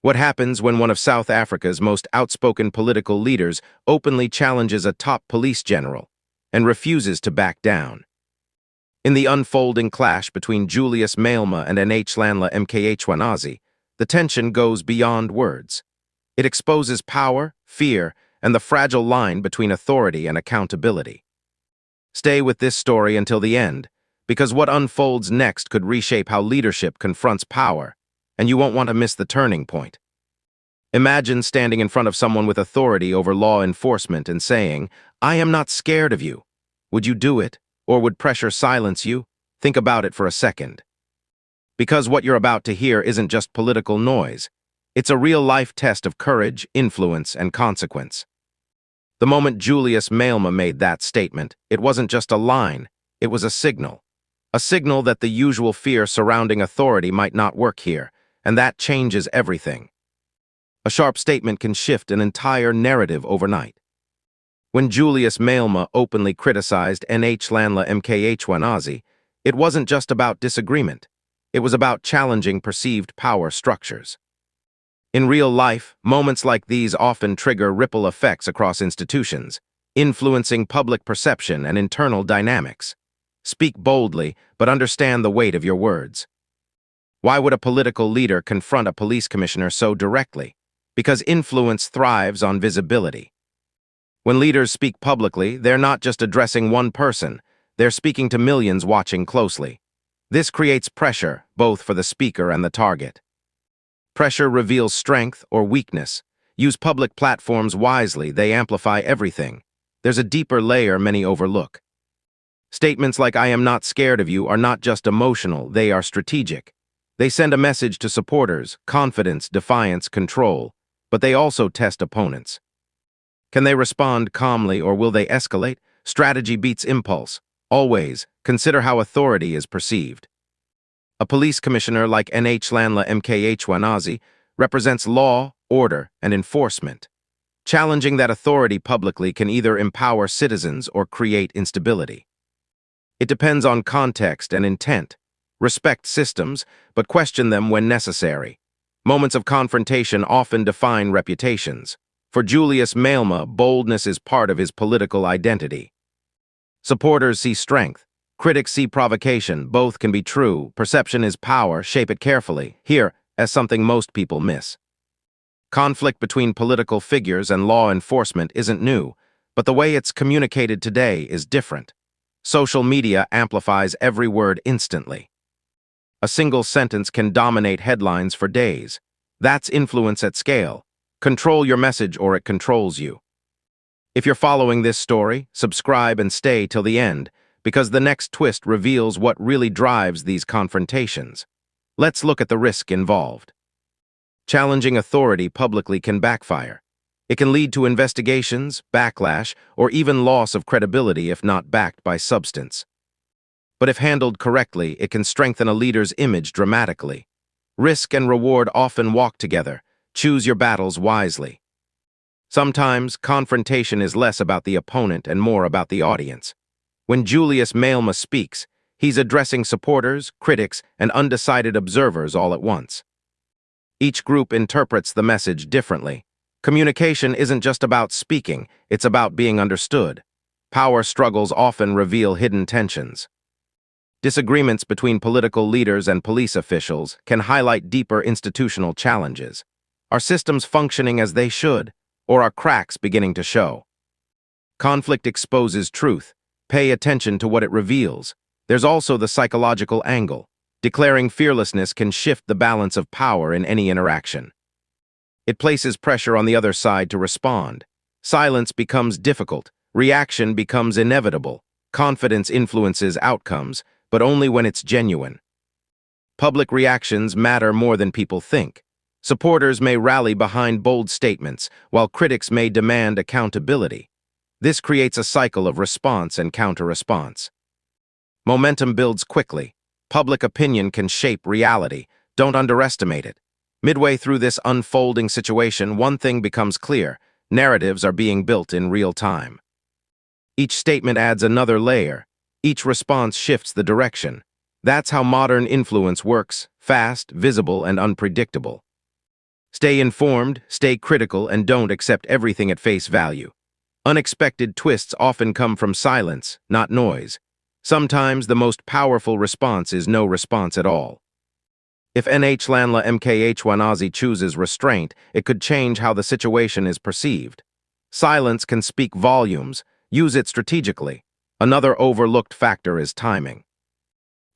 What happens when one of South Africa's most outspoken political leaders openly challenges a top police general and refuses to back down? In the unfolding clash between Julius Malema and Nhlanhla Mkhwanazi, the tension goes beyond words. It exposes power, fear, and the fragile line between authority and accountability. Stay with this story until the end, because what unfolds next could reshape how leadership confronts power, and you won't want to miss the turning point. Imagine standing in front of someone with authority over law enforcement and saying, "I am not scared of you." Would you do it, or would pressure silence you? Think about it for a second. Because what you're about to hear isn't just political noise. It's a real-life test of courage, influence, and consequence. The moment Julius Malema made that statement, it wasn't just a line, it was a signal. A signal that the usual fear surrounding authority might not work here, and that changes everything. A sharp statement can shift an entire narrative overnight. When Julius Malema openly criticized Nhlanhla Mkhwanazi, it wasn't just about disagreement. It was about challenging perceived power structures. In real life, moments like these often trigger ripple effects across institutions, influencing public perception and internal dynamics. Speak boldly, but understand the weight of your words. Why would a political leader confront a police commissioner so directly? Because influence thrives on visibility. When leaders speak publicly, they're not just addressing one person, they're speaking to millions watching closely. This creates pressure, both for the speaker and the target. Pressure reveals strength or weakness. Use public platforms wisely, they amplify everything. There's a deeper layer many overlook. Statements like "I am not scared of you" are not just emotional, they are strategic. They send a message to supporters: confidence, defiance, control. But they also test opponents. Can they respond calmly, or will they escalate? Strategy beats impulse. Always consider how authority is perceived. A police commissioner like Nhlanhla Mkhwanazi represents law, order, and enforcement. Challenging that authority publicly can either empower citizens or create instability. It depends on context and intent. Respect systems, but question them when necessary. Moments of confrontation often define reputations. For Julius Malema, boldness is part of his political identity. Supporters see strength. Critics see provocation. Both can be true. Perception is power. Shape it carefully. Here, as something most people miss. Conflict between political figures and law enforcement isn't new, but the way it's communicated today is different. Social media amplifies every word instantly. A single sentence can dominate headlines for days. That's influence at scale. Control your message or it controls you. If you're following this story, subscribe and stay till the end, because the next twist reveals what really drives these confrontations. Let's look at the risk involved. Challenging authority publicly can backfire. It can lead to investigations, backlash, or even loss of credibility if not backed by substance. But if handled correctly, it can strengthen a leader's image dramatically. Risk and reward often walk together. Choose your battles wisely. Sometimes, confrontation is less about the opponent and more about the audience. When Julius Malema speaks, he's addressing supporters, critics, and undecided observers all at once. Each group interprets the message differently. Communication isn't just about speaking, it's about being understood. Power struggles often reveal hidden tensions. Disagreements between political leaders and police officials can highlight deeper institutional challenges. Are systems functioning as they should, or are cracks beginning to show? Conflict exposes truth. Pay attention to what it reveals. There's also the psychological angle. Declaring fearlessness can shift the balance of power in any interaction. It places pressure on the other side to respond. Silence becomes difficult. Reaction becomes inevitable. Confidence influences outcomes, but only when it's genuine. Public reactions matter more than people think. Supporters may rally behind bold statements, while critics may demand accountability. This creates a cycle of response and counter-response. Momentum builds quickly. Public opinion can shape reality. Don't underestimate it. Midway through this unfolding situation, one thing becomes clear: narratives are being built in real time. Each statement adds another layer. Each response shifts the direction. That's how modern influence works: fast, visible, and unpredictable. Stay informed, stay critical, and don't accept everything at face value. Unexpected twists often come from silence, not noise. Sometimes the most powerful response is no response at all. If Nhlanhla Mkhwanazi chooses restraint, it could change how the situation is perceived. Silence can speak volumes. Use it strategically. Another overlooked factor is timing.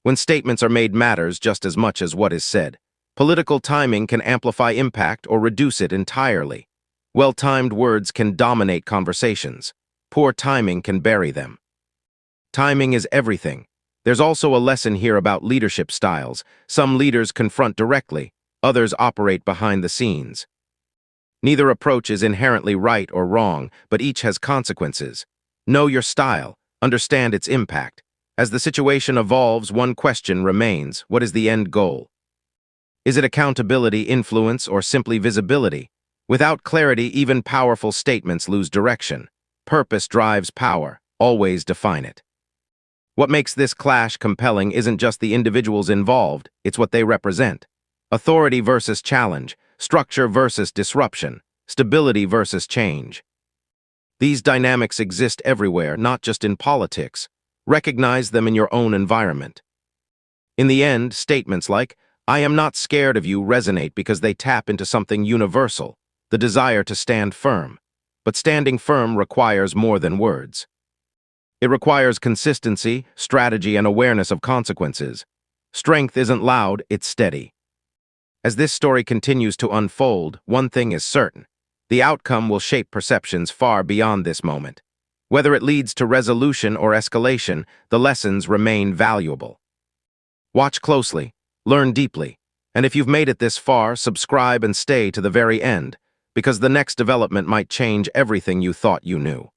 When statements are made matters just as much as what is said. Political timing can amplify impact or reduce it entirely. Well-timed words can dominate conversations. Poor timing can bury them. Timing is everything. There's also a lesson here about leadership styles. Some leaders confront directly, others operate behind the scenes. Neither approach is inherently right or wrong, but each has consequences. Know your style, understand its impact. As the situation evolves, one question remains: what is the end goal? Is it accountability, influence, or simply visibility? Without clarity, even powerful statements lose direction. Purpose drives power. Always define it. What makes this clash compelling isn't just the individuals involved, it's what they represent. Authority versus challenge, structure versus disruption, stability versus change. These dynamics exist everywhere, not just in politics. Recognize them in your own environment. In the end, statements like, "I am not scared of you," resonate because they tap into something universal, the desire to stand firm. But standing firm requires more than words. It requires consistency, strategy, and awareness of consequences. Strength isn't loud, it's steady. As this story continues to unfold, one thing is certain: the outcome will shape perceptions far beyond this moment. Whether it leads to resolution or escalation, the lessons remain valuable. Watch closely, learn deeply, and if you've made it this far, subscribe and stay to the very end, because the next development might change everything you thought you knew.